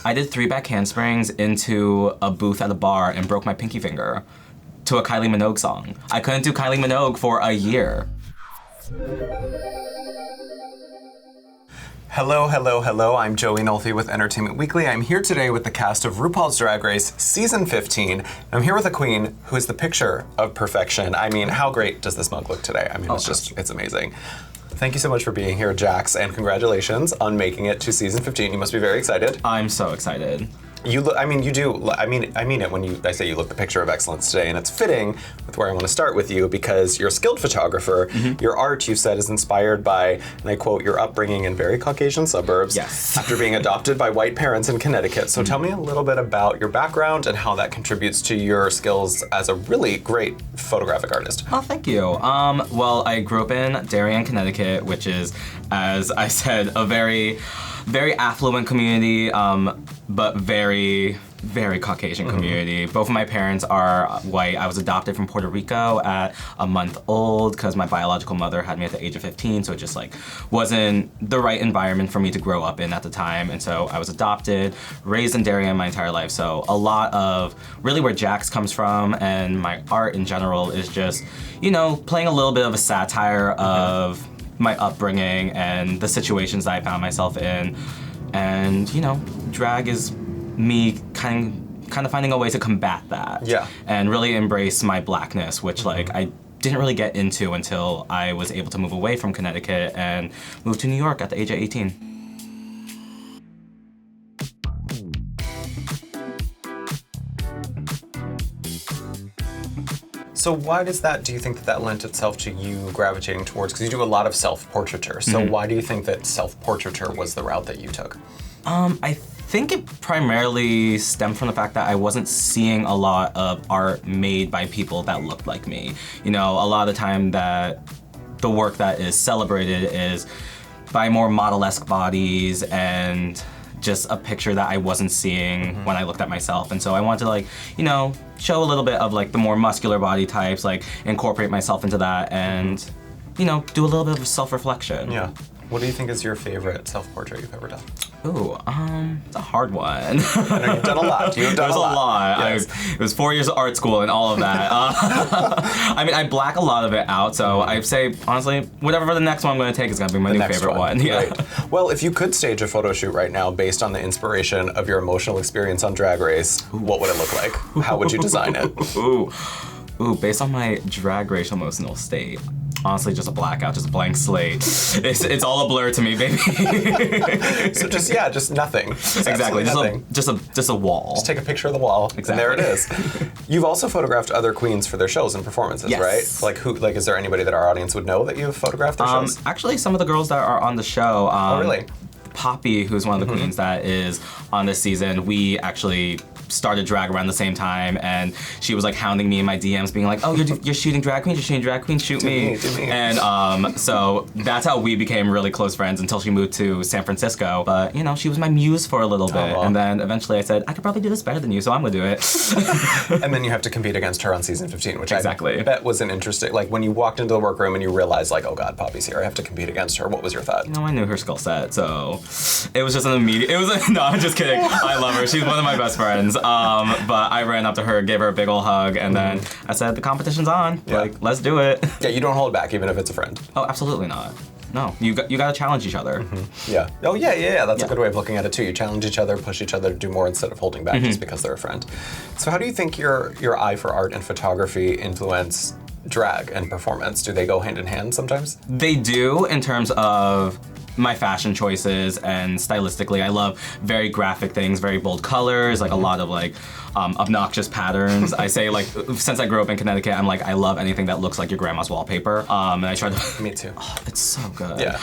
I did 3 back handsprings into a booth at a bar and broke my pinky finger to a Kylie Minogue song. I couldn't do Kylie Minogue for a year. Hello, hello, hello. I'm Joey Nolfi with Entertainment Weekly. I'm here today with the cast of RuPaul's Drag Race Season 15. I'm here with a queen who is the picture of perfection. I mean, how great does this mug look today? I mean, it's amazing. Thank you so much for being here, Jaxs, and congratulations on making it to Season 15. You must be very excited. I'm so excited. You look, I mean, you do, I mean it when I say you look the picture of excellence today, and it's fitting with where I want to start with you because you're a skilled photographer. Your art, you said, is inspired by, and I quote, your upbringing in very Caucasian suburbs after being adopted by white parents in Connecticut. So tell me a little bit about your background and how that contributes to your skills as a really great photographic artist. Oh, thank you. Well, I grew up in Darien, Connecticut, which is, as I said, a very affluent community, but very Caucasian community. Both of my parents are white. I was adopted from Puerto Rico at a month old because my biological mother had me at the age of 15, so it just like wasn't the right environment for me to grow up in at the time. And so I was adopted, raised in Darien my entire life. So a lot of really where Jaxs comes from and my art in general is just, you know, playing a little bit of a satire of my upbringing and the situations that I found myself in. And, you know, drag is me kind of finding a way to combat that. Yeah. And really embrace my blackness, which like I didn't really get into until I was able to move away from Connecticut and move to New York at the age of 18. So why does that, do you think that lent itself to you gravitating towards, because you do a lot of self-portraiture, so why do you think that self-portraiture was the route that you took? I think it primarily stemmed from the fact that I wasn't seeing a lot of art made by people that looked like me. You know, a lot of the time that the work that is celebrated is by more model-esque bodies and just a picture that I wasn't seeing when I looked at myself. And so I wanted to like, you know, show a little bit of like the more muscular body types, like incorporate myself into that and, you know, do a little bit of self-reflection. Yeah. What do you think is your favorite self-portrait you've ever done? Ooh, it's a hard one. I know you've done a lot. You've done a lot. Yes. It was 4 years of art school and all of that. I mean, I black a lot of it out, so I say, honestly, whatever the next one I'm going to take is going to be my new favorite one. Yeah. Right. Well, if you could stage a photo shoot right now based on the inspiration of your emotional experience on Drag Race, what would it look like? How would you design it? Ooh, based on my Drag Race emotional state. Honestly, just a blackout, just a blank slate. It's all a blur to me, baby. So just nothing. Exactly, nothing. Just a wall. Just take a picture of the wall, and there it is. You've also photographed other queens for their shows and performances, right? Like is there anybody that our audience would know that you've photographed their shows? Actually, some of the girls that are on the show. Oh, really? Poppy, who's one of the queens that is on this season, we actually started drag around the same time, and she was like hounding me in my DMs being like, oh, you're shooting drag queens, shoot me. And so that's how we became really close friends until she moved to San Francisco. But you know, she was my muse for a little bit. And then eventually I said, I could probably do this better than you, so I'm gonna do it. And then you have to compete against her on season 15, which I bet was an interesting, like when you walked into the workroom and you realized like, oh God, Poppy's here, I have to compete against her. What was your thought? You know, I knew her skill set, so it was just an immediate, no, I'm just kidding. I love her, she's one of my best friends. But I ran up to her, gave her a big ol' hug, and then I said, the competition's on. Yeah. Like, let's do it. Yeah, you don't hold back even if it's a friend. Oh, absolutely not. No, you got to challenge each other. Yeah. Oh, yeah. That's a good way of looking at it too. You challenge each other, push each other to do more instead of holding back just because they're a friend. So how do you think your eye for art and photography influence drag and performance? Do they go hand in hand sometimes? They do in terms of my fashion choices and stylistically. I love very graphic things, very bold colors, like a lot of like obnoxious patterns. I say like, since I grew up in Connecticut, I'm like, I love anything that looks like your grandma's wallpaper. And I try to- Me too. Oh, it's so good. Yeah.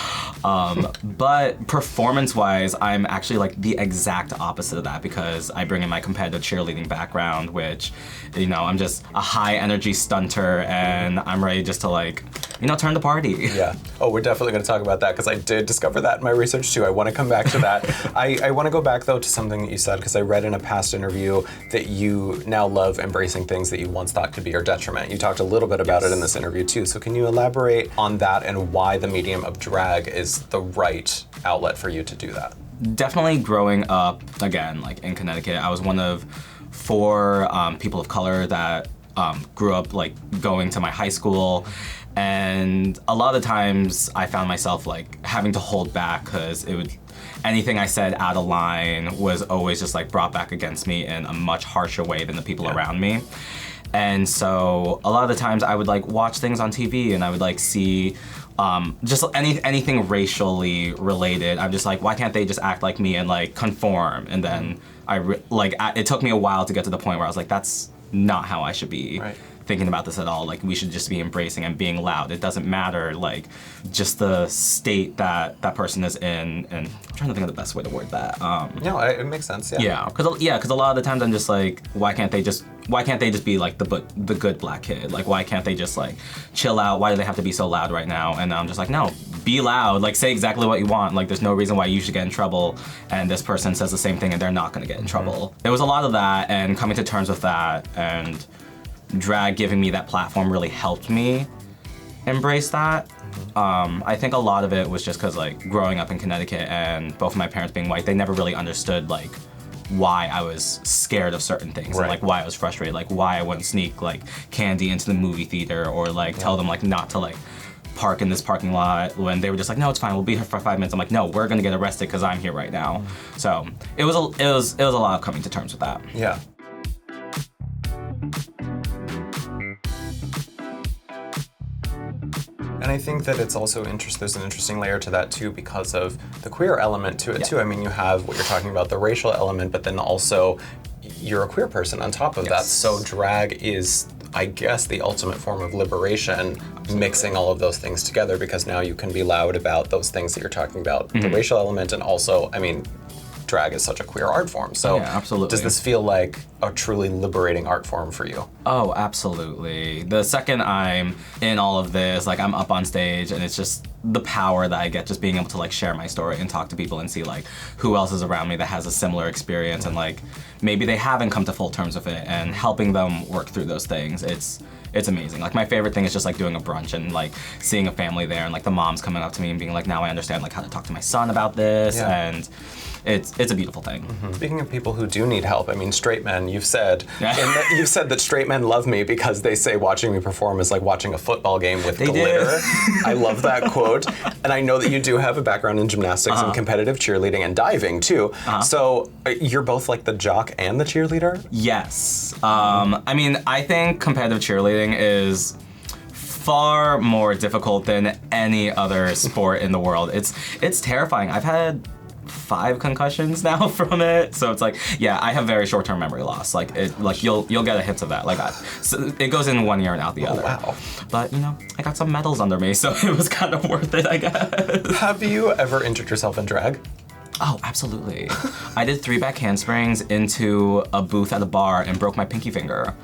But performance-wise, I'm actually like the exact opposite of that because I bring in my competitive cheerleading background, which, you know, I'm just a high energy stunter and I'm ready just to like, you know, turn the party. Yeah. Oh, we're definitely gonna talk about that because I did discover that in my research too. I wanna come back to that. I wanna go back though to something that you said because I read in a past interview that you now love embracing things that you once thought could be your detriment. You talked a little bit about it in this interview too. So can you elaborate on that and why the medium of drag is the right outlet for you to do that? definitely growing up, again, like in Connecticut, I was one of 4 people of color that grew up like going to my high school. And a lot of times I found myself like having to hold back because anything I said out of line was always just like brought back against me in a much harsher way than the people around me. And so a lot of the times I would like watch things on TV and I would like see just anything racially related. I'm just like, why can't they just act like me and like conform? And then it took me a while to get to the point where I was like, that's not how I should be thinking about this at all. Like, we should just be embracing and being loud. It doesn't matter, like, just the state that that person is in. And I'm trying to think of the best way to word that. No, it makes sense. Yeah. Because a lot of the times I'm just like, why can't they just be like the good black kid? Like, why can't they just like chill out? Why do they have to be so loud right now? And I'm just like, no, be loud. Like, say exactly what you want. Like, there's no reason why you should get in trouble. And this person says the same thing and they're not gonna get in trouble. There was a lot of that, and coming to terms with that, and drag giving me that platform really helped me embrace that. I think a lot of it was just because like growing up in Connecticut and both of my parents being white, they never really understood like why I was scared of certain things and like why I was frustrated, like why I wouldn't sneak like candy into the movie theater or like tell them like not to like park in this parking lot, when they were just like, no, it's fine, we'll be here for 5 minutes. I'm like, no, we're gonna get arrested because I'm here right now. So it was a lot of coming to terms with that. Yeah. And I think that it's also there's an interesting layer to that too because of the queer element to it too. I mean, you have what you're talking about, the racial element, but then also you're a queer person on top of that. So drag is, I guess, the ultimate form of liberation, mixing all of those things together, because now you can be loud about those things that you're talking about, the racial element, and also, I mean, drag is such a queer art form. So absolutely. Does this feel like a truly liberating art form for you? Oh, absolutely. The second I'm in all of this, like I'm up on stage, and it's just the power that I get just being able to like share my story and talk to people and see like who else is around me that has a similar experience, and like maybe they haven't come to full terms with it, and helping them work through those things. It's amazing. Like, my favorite thing is just like doing a brunch and like seeing a family there, and like the moms coming up to me and being like, now I understand like how to talk to my son about this, and it's a beautiful thing. Speaking of people who do need help, I mean, straight men, you've said that straight men love me because they say watching me perform is like watching a football game with glitter. I love that quote. And I know that you do have a background in gymnastics and competitive cheerleading and diving too. So you're both like the jock and the cheerleader? Yes. I mean, I think competitive cheerleading is far more difficult than any other sport in the world. It's terrifying. I've had 5 concussions now from it, so it's like, yeah, I have very short-term memory loss. Like you'll get a hint of that. Like so it goes in one ear and out the other. Wow. But you know, I got some medals under me, so it was kind of worth it, I guess. Have you ever injured yourself in drag? Oh, absolutely. I did 3 back handsprings into a booth at a bar and broke my pinky finger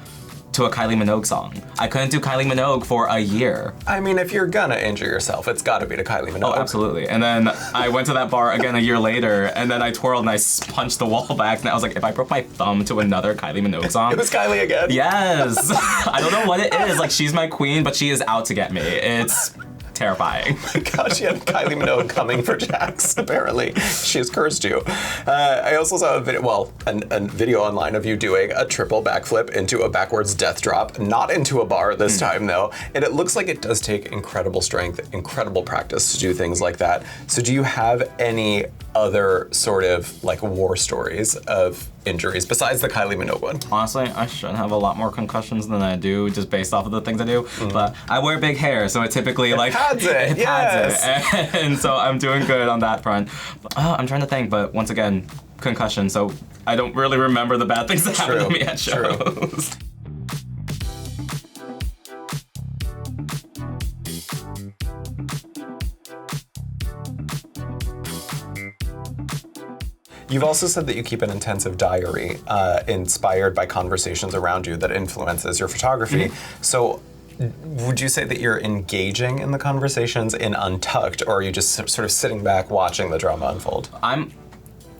to a Kylie Minogue song. I couldn't do Kylie Minogue for a year. I mean, if you're gonna injure yourself, it's gotta be to Kylie Minogue. Oh, absolutely. And then I went to that bar again a year later, and then I twirled and I punched the wall back, and I was like, if I broke my thumb to another Kylie Minogue song. It was Kylie again. Yes. I don't know what it is. Like, she's my queen, but she is out to get me. It's terrifying. Gosh, you had Kylie Minogue coming for Jaxs, apparently. She has cursed you. I also saw a video online of you doing a triple backflip into a backwards death drop, not into a bar this time though, and it looks like it does take incredible strength, incredible practice to do things like that. So do you have any other sort of like war stories of injuries besides the Kylie Minogue one? Honestly, I should have a lot more concussions than I do just based off of the things I do, but I wear big hair, so it typically like pads it. And so I'm doing good on that front. I'm trying to think, but once again, concussion, so I don't really remember the bad things that happened to me at shows. You've also said that you keep an intensive diary inspired by conversations around you that influences your photography. So would you say that you're engaging in the conversations in Untucked, or are you just sort of sitting back watching the drama unfold? I'm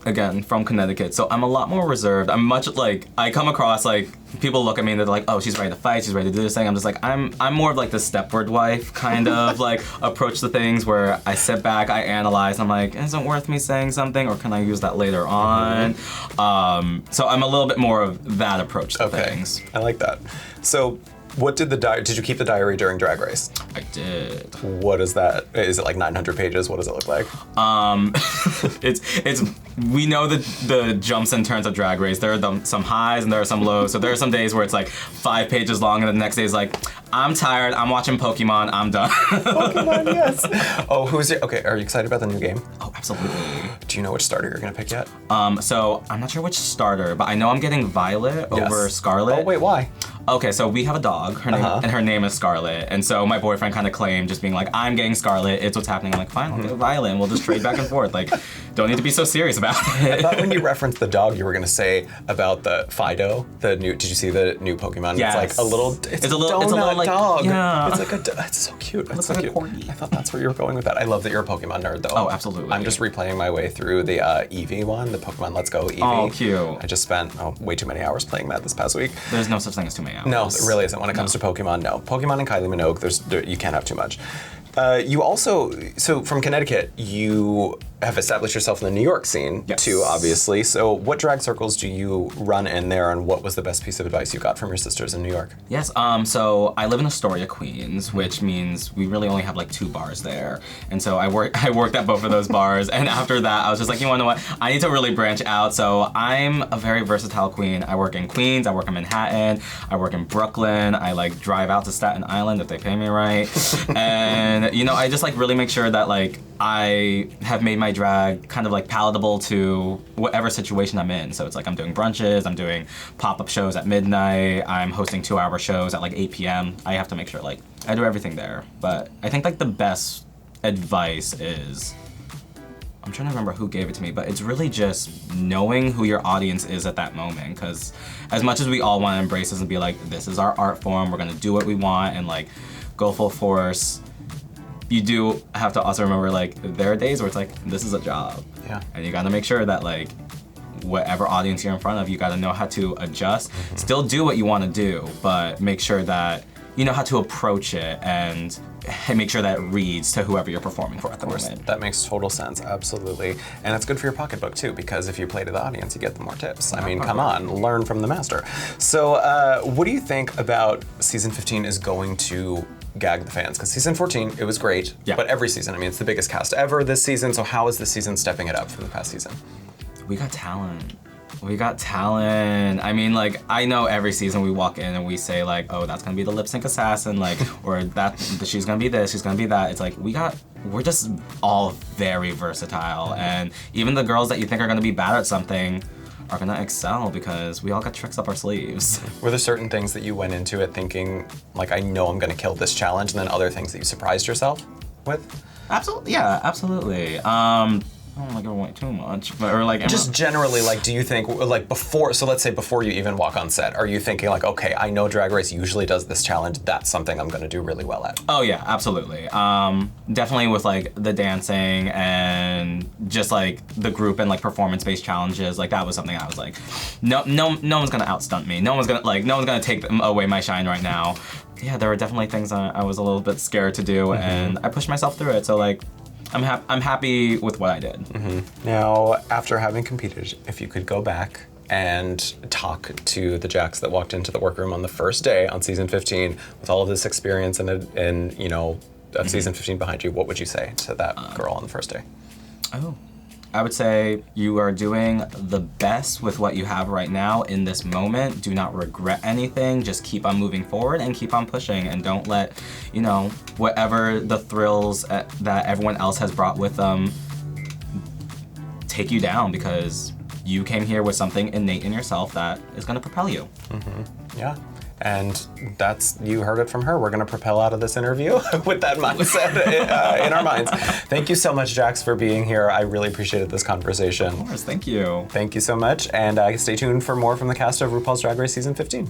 again, from Connecticut, so I'm a lot more reserved. I'm much like, I come across like, people look at me and they're like, oh, she's ready to fight, she's ready to do this thing. I'm just like, I'm more of like the Stepford wife kind of like approach to things where I sit back, I analyze, I'm like, is it worth me saying something or can I use that later on? So I'm a little bit more of that approach to things. I like that. So what did did you keep the diary during Drag Race? I did. What is that? Is it like 900 pages? What does it look like? It's we know the jumps and turns of Drag Race. There are some highs and there are some lows. So there are some days where it's like 5 pages long and the next day is like, I'm tired, I'm watching Pokemon, I'm done. Pokemon, yes. Oh, okay, are you excited about the new game? Oh, absolutely. Do you know which starter you're gonna pick yet? So I'm not sure which starter, but I know I'm getting Violet over Scarlet. Oh, wait, why? Okay, so we have a dog, and her name is Scarlet, and so my boyfriend kind of claimed, just being like, I'm getting Scarlet, it's what's happening. I'm like, fine, I'll get Violet, and we'll just trade back and forth. Like, don't need to be so serious about it. I thought when you referenced the dog, you were gonna say about the Fido, did you see the new Pokemon? Yes. It's like a little donut like, dog. Yeah. It's like it's so cute. It's so like cute. a corgi. I thought that's where you were going with that. I love that you're a Pokemon nerd, though. Oh, absolutely. I'm just replaying my way through the Eevee one, the Pokemon Let's Go Eevee. Oh, cute. I just spent way too many hours playing that this past week. There's no such thing as too many hours. No, it really isn't. When it comes to Pokemon, no. Pokemon and Kylie Minogue, you can't have too much. You also, so from Connecticut, you have established yourself in the New York scene too, obviously. So what drag circles do you run in there, and what was the best piece of advice you got from your sisters in New York? Yes, so I live in Astoria, Queens, which means we really only have like 2 bars there. And so I worked at both of those bars, and after that I was just like, you wanna know what? I need to really branch out. So I'm a very versatile queen. I work in Queens, I work in Manhattan, I work in Brooklyn, I like drive out to Staten Island if they pay me right. And you know, I just like really make sure that like I have made my drag kind of like palatable to whatever situation I'm in. So it's like I'm doing brunches, I'm doing pop-up shows at midnight, I'm hosting 2-hour shows at like 8 p.m. I have to make sure like I do everything there. But I think like the best advice is, I'm trying to remember who gave it to me, but it's really just knowing who your audience is at that moment. Because as much as we all want to embrace this and be like, this is our art form, we're gonna do what we want and like go full force, you do have to also remember like there are days where it's like, this is a job. Yeah. And you gotta make sure that like whatever audience you're in front of, you gotta know how to adjust, still do what you wanna do, but make sure that you know how to approach it and make sure that it reads to whoever you're performing for at the moment. That makes total sense, absolutely. And it's good for your pocketbook too, because if you play to the audience, you get the more tips. I mean, come on, learn from the master. So what do you think about season 15 is going to gag the fans? Because season 14, it was great, but every season, I mean, it's the biggest cast ever this season, so how is this season stepping it up from the past season? We got talent. We got talent. I mean, like, I know every season we walk in and we say like, oh, that's gonna be the lip sync assassin, like, or that she's gonna be this, she's gonna be that. It's like, we're just all very versatile, and even the girls that you think are gonna be bad at something are gonna excel because we all got tricks up our sleeves. Were there certain things that you went into it thinking, like, I know I'm gonna kill this challenge, and then other things that you surprised yourself with? Absolutely, yeah, absolutely. I don't want to give away too much, but or like just generally, like, do you think like before? So let's say before you even walk on set, are you thinking like, okay, I know Drag Race usually does this challenge. That's something I'm going to do really well at. Oh yeah, absolutely. Definitely with like the dancing and just like the group and like performance-based challenges. Like that was something I was like, no one's gonna outstunt me. No one's gonna take away my shine right now. Yeah, there were definitely things I was a little bit scared to do, and I pushed myself through it. So like, I'm happy with what I did. Now, after having competed, if you could go back and talk to the Jaxs that walked into the workroom on the first day on season 15 with all of this experience and you know, of season 15 behind you, what would you say to that girl on the first day? Oh, I would say you are doing the best with what you have right now in this moment. Do not regret anything. Just keep on moving forward and keep on pushing, and don't let, you know, whatever the thrills that everyone else has brought with them take you down, because you came here with something innate in yourself that is going to propel you. Yeah. And you heard it from her. We're gonna propel out of this interview with that mindset in our minds. Thank you so much, Jaxs, for being here. I really appreciated this conversation. Of course, thank you. Thank you so much, and stay tuned for more from the cast of RuPaul's Drag Race Season 15.